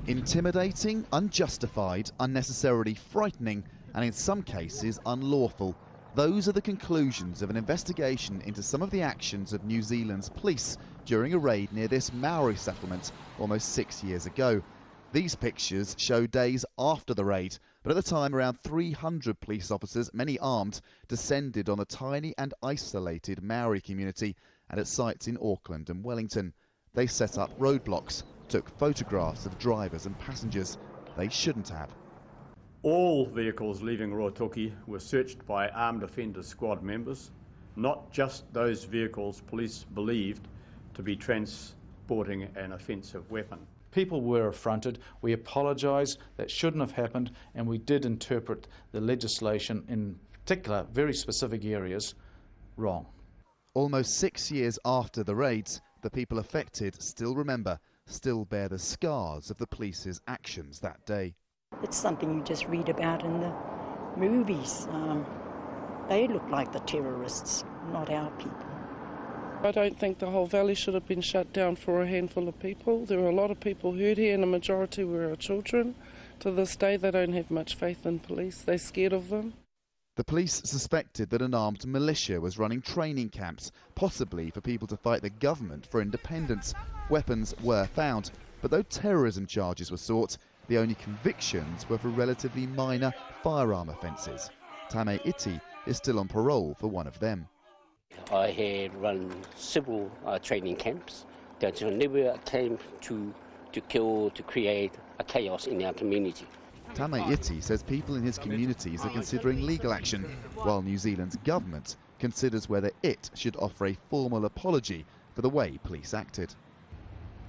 Intimidating, unjustified, unnecessarily frightening, and in some cases unlawful. Those are the conclusions of an investigation into some of the actions of New Zealand's police during a raid near this Maori settlement almost 6 years ago. These pictures show days after the raid, but at the time around 300 police officers, many armed, descended on a tiny and isolated Maori community and at sites in Auckland and Wellington. They set up roadblocks, took photographs of drivers and passengers. They shouldn't have. All vehicles leaving Rotoki were searched by armed offender squad members, not just those vehicles police believed to be transporting an offensive weapon. People were affronted. We apologise. That shouldn't have happened, and we did interpret the legislation, in particular very specific areas, wrong. Almost 6 years after the raids, the people affected still remember, still bear the scars of the police's actions that day. It's something you just read about in the movies. They look like the terrorists, not our people. I don't think the whole valley should have been shut down for a handful of people. There were a lot of people hurt here, and the majority were our children. To this day, they don't have much faith in police. They're scared of them. The police suspected that an armed militia was running training camps, possibly for people to fight the government for independence. Weapons were found, but though terrorism charges were sought, the only convictions were for relatively minor firearm offences. Tame Iti is still on parole for one of them. I had run several training camps that never attempt to kill, to create a chaos in our community. Tame Iti says people in his communities are considering legal action, while New Zealand's government considers whether it should offer a formal apology for the way police acted.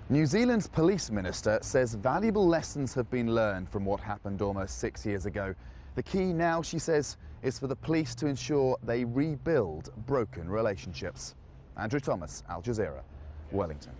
New Zealand's police minister says valuable lessons have been learned from what happened almost 6 years ago. The key now, she says, is for the police to ensure they rebuild broken relationships. Andrew Thomas, Al Jazeera, Wellington.